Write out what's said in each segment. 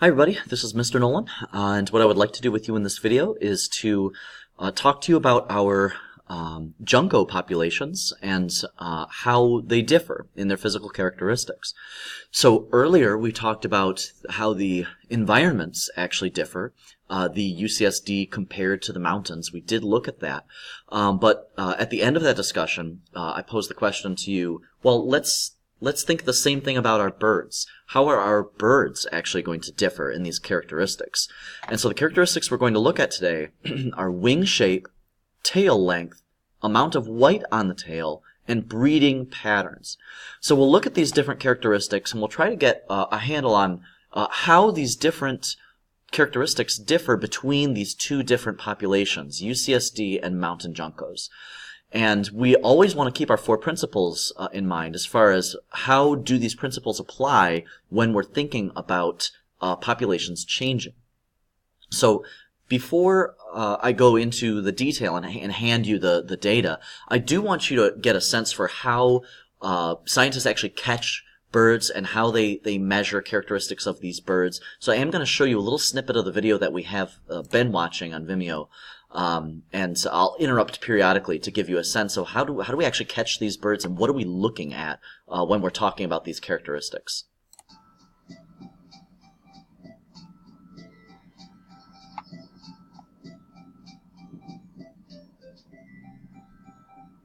Hi everybody, this is Mr. Nolan, and what I would like to do with you in this video is to talk to you about our Junco populations and how they differ in their physical characteristics. So earlier we talked about how the environments actually differ, the UCSD compared to the mountains. We did look at that, but at the end of that discussion, I posed the question to you, well, let's think the same thing about our birds. How are our birds actually going to differ in these characteristics? And so the characteristics we're going to look at today are wing shape, tail length, amount of white on the tail, and breeding patterns. So we'll look at these different characteristics and we'll try to get a handle on how these different characteristics differ between these two different populations, UCSD and mountain juncos. And we always want to keep our four principles in mind as far as how do these principles apply when we're thinking about populations changing. So before I go into the detail and hand you the data, I do want you to get a sense for how scientists actually catch birds and how they measure characteristics of these birds. So I am going to show you a little snippet of the video that we have been watching on Vimeo. And so I'll interrupt periodically to give you a sense of how do we actually catch these birds and what are we looking at when we're talking about these characteristics.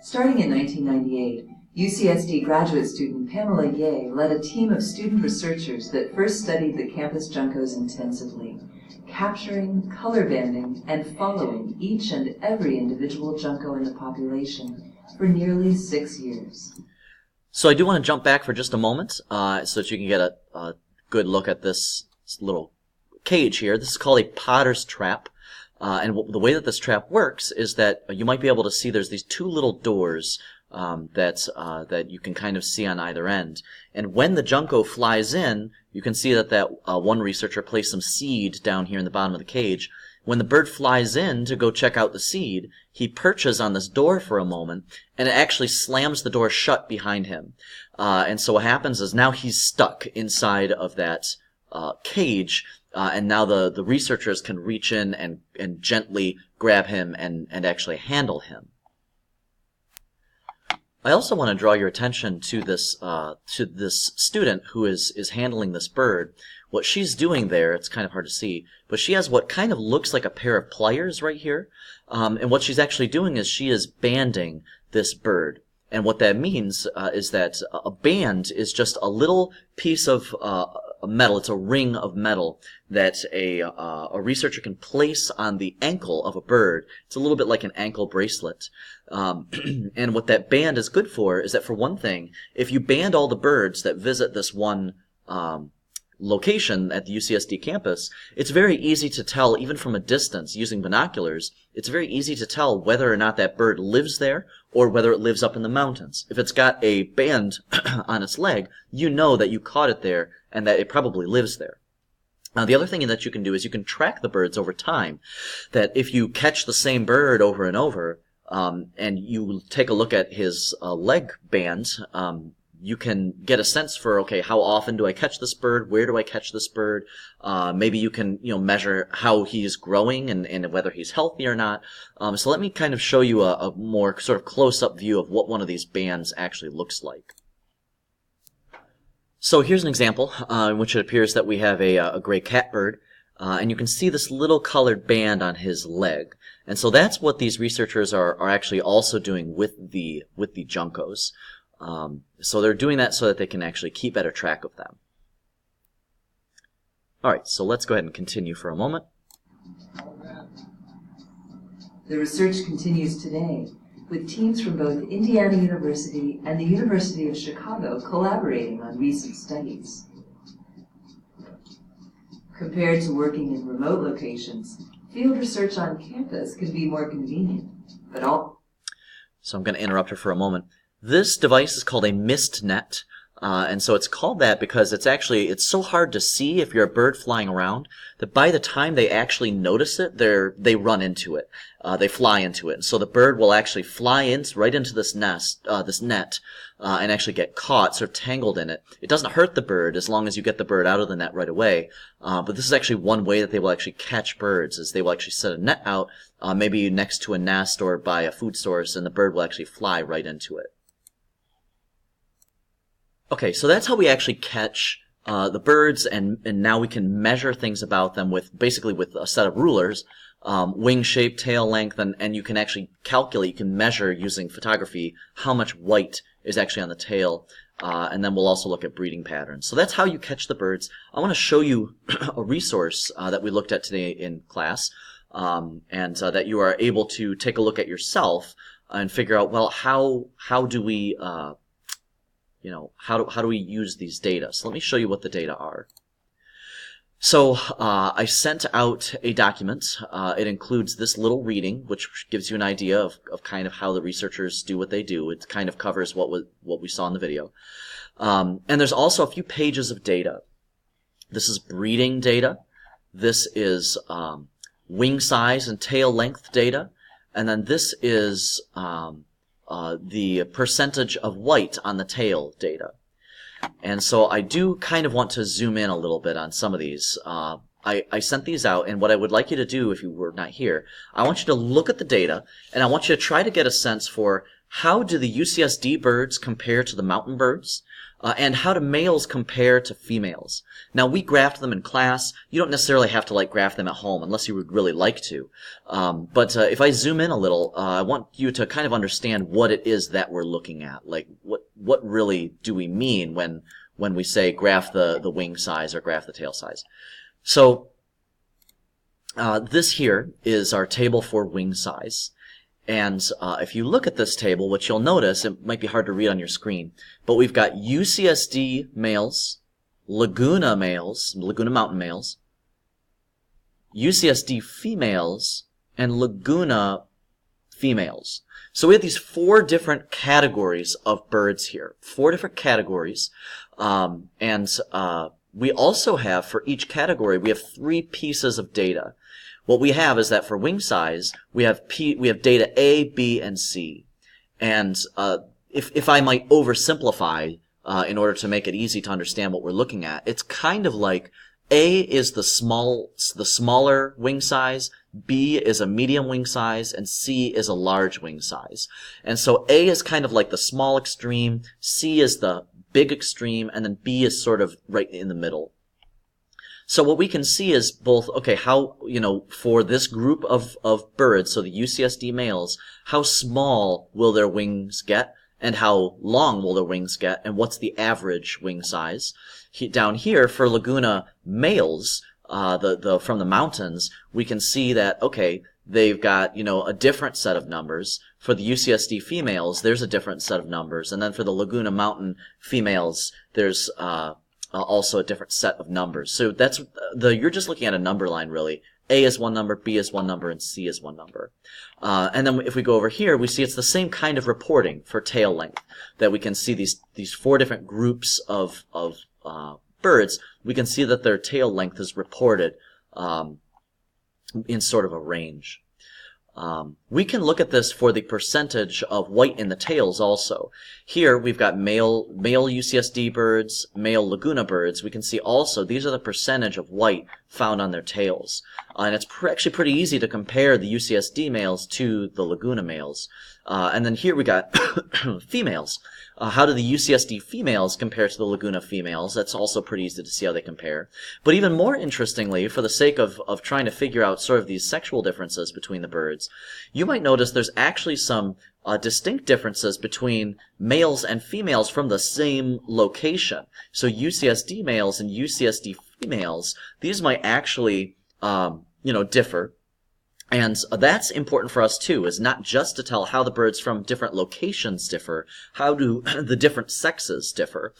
Starting in 1998, UCSD graduate student Pamela Yeh led a team of student researchers that first studied the campus juncos intensively, capturing, color banding, and following each and every individual junco in the population for nearly 6 years. So I do want to jump back for just a moment so that you can get a good look at this little cage here. This is called a potter's trap. And the way that this trap works is that you might be able to see there's these two little doors that you can kind of see on either end. And when the junco flies in, you can see that one researcher placed some seed down here in the bottom of the cage. When the bird flies in to go check out the seed, he perches on this door for a moment, and it actually slams the door shut behind him. And so what happens is now he's stuck inside of that cage, and now the researchers can reach in and gently grab him and actually handle him. I also want to draw your attention to this student who is handling this bird. What she's doing there, it's kind of hard to see, but she has what kind of looks like a pair of pliers right here. And what she's actually doing is she is banding this bird. And what that means is that a band is just a little piece of metal. It's a ring of metal that a researcher can place on the ankle of a bird. It's a little bit like an ankle bracelet. And what that band is good for is that, for one thing, if you band all the birds that visit this one location at the UCSD campus, it's very easy to tell, even from a distance using binoculars, it's very easy to tell whether or not that bird lives there or whether it lives up in the mountains. If it's got a band on its leg, you know that you caught it there and that it probably lives there. Now, the other thing that you can do is you can track the birds over time. That if you catch the same bird over and over, and you take a look at his leg band, you can get a sense for, okay, how often do I catch this bird? Where do I catch this bird? Maybe you can, measure how he's growing and whether he's healthy or not. So let me kind of show you a more sort of close-up view of what one of these bands actually looks like. So here's an example in which it appears that we have a gray catbird, and you can see this little colored band on his leg. And so that's what these researchers are actually also doing with the juncos. So they're doing that so that they can actually keep better track of them. Alright, so let's go ahead and continue for a moment. The research continues today, with teams from both Indiana University and the University of Chicago collaborating on recent studies. Compared to working in remote locations, field research on campus can be more convenient, but So I'm going to interrupt her for a moment. This device is called a mist net. And so it's called that because it's so hard to see if you're a bird flying around that by the time they actually notice it, they run into it. They fly into it. So the bird will actually fly in right into this net, and actually get caught, sort of tangled in it. It doesn't hurt the bird as long as you get the bird out of the net right away. But this is actually one way that they will actually catch birds, is they will actually set a net out, maybe next to a nest or by a food source, and the bird will actually fly right into it. Okay, so that's how we actually catch the birds, and now we can measure things about them with a set of rulers, wing shape, tail length, and you can actually calculate, you can measure using photography how much white is actually on the tail, and then we'll also look at breeding patterns. So that's how you catch the birds. I want to show you a resource that we looked at today in class, and that you are able to take a look at yourself and figure out, well, how do we how do we use these data? So let me show you what the data are. So I sent out a document. It includes this little reading, which gives you an idea of kind of how the researchers do what they do. It kind of covers what we saw in the video. And there's also a few pages of data. This is breeding data. This is wing size and tail length data. And then this is the percentage of white on the tail data. And so I do kind of want to zoom in a little bit on some of these. I sent these out, and what I would like you to do if you were not here, I want you to look at the data, and I want you to try to get a sense for how do the UCSD birds compare to the mountain birds, and how do males compare to females. Now, we graphed them in class. You don't necessarily have to graph them at home unless you would really like to. But if I zoom in a little, I want you to kind of understand what it is that we're looking at. Like, what really do we mean when we say graph the wing size or graph the tail size? So this here is our table for wing size. And if you look at this table, what you'll notice, it might be hard to read on your screen, but we've got UCSD males, Laguna Mountain males, UCSD females, and Laguna females. So we have these 4 different categories of birds here, 4 different categories, and we also have, for each category, we have 3 pieces of data. What we have is that for wing size, we have data A, B, and C. And if I might oversimplify in order to make it easy to understand what we're looking at, it's kind of like A is the smaller wing size, B is a medium wing size, and C is a large wing size. And so A is kind of like the small extreme, C is the big extreme, and then B is sort of right in the middle. So what we can see is both, okay, how, for this group of birds, so the UCSD males, how small will their wings get, and how long will their wings get, and what's the average wing size? Down here, for Laguna males, from the mountains, we can see that, okay, they've got, a different set of numbers. For the UCSD females, there's a different set of numbers. And then for the Laguna Mountain females, there's, also a different set of numbers. So that's you're just looking at a number line, really. A is one number, B is one number, and C is one number. And then if we go over here, we see it's the same kind of reporting for tail length, that we can see these 4 different groups of birds. We can see that their tail length is reported in sort of a range. We can look at this for the percentage of white in the tails also. Here we've got male UCSD birds, male Laguna birds. We can see also these are the percentage of white found on their tails. And it's actually pretty easy to compare the UCSD males to the Laguna males. And then here we got females. How do the UCSD females compare to the Laguna females? That's also pretty easy to see how they compare. But even more interestingly, for the sake of trying to figure out sort of these sexual differences between the birds, you might notice there's actually some distinct differences between males and females from the same location. So UCSD males and UCSD females, these might actually, differ. And that's important for us too, is not just to tell how the birds from different locations differ, how do the different sexes differ,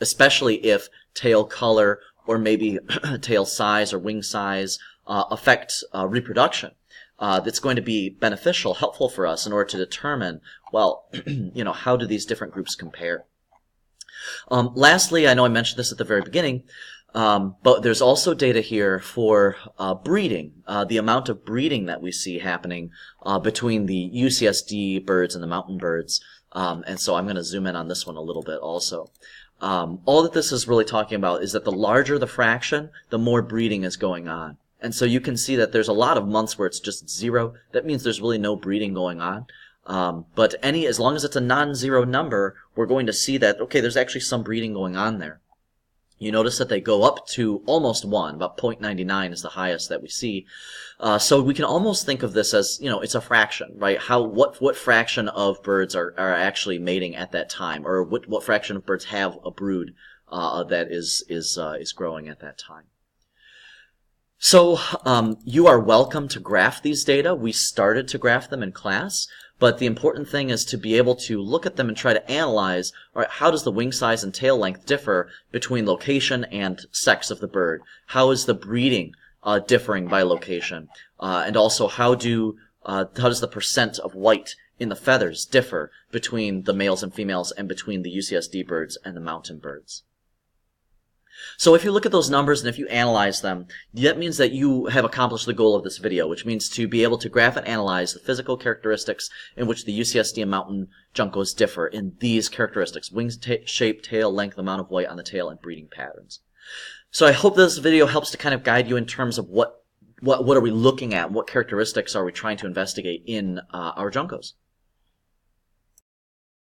especially if tail color or maybe tail size or wing size affect reproduction. That's going to be beneficial, helpful for us in order to determine, well, how do these different groups compare? Lastly, I know I mentioned this at the very beginning, but there's also data here for breeding, the amount of breeding that we see happening between the UCSD birds and the mountain birds. And so I'm going to zoom in on this one a little bit also. All that this is really talking about is that the larger the fraction, the more breeding is going on. And so you can see that there's a lot of months where it's just 0. That means there's really no breeding going on. But as long as it's a non-zero number, we're going to see that, okay, there's actually some breeding going on there. You notice that they go up to almost 1, about 0.99 is the highest that we see. So we can almost think of this as, it's a fraction, right? What fraction of birds are actually mating at that time, or what fraction of birds have a brood that is growing at that time. So you are welcome to graph these data. We started to graph them in class, but the important thing is to be able to look at them and try to analyze, all right, how does the wing size and tail length differ between location and sex of the bird? How is the breeding differing by location? And also, how does the percent of white in the feathers differ between the males and females and between the UCSD birds and the mountain birds? So if you look at those numbers and if you analyze them, that means that you have accomplished the goal of this video, which means to be able to graph and analyze the physical characteristics in which the UCSD and mountain juncos differ in these characteristics: wing shape, tail length, amount of white on the tail, and breeding patterns. So I hope this video helps to kind of guide you in terms of what are we looking at, what characteristics are we trying to investigate in our juncos.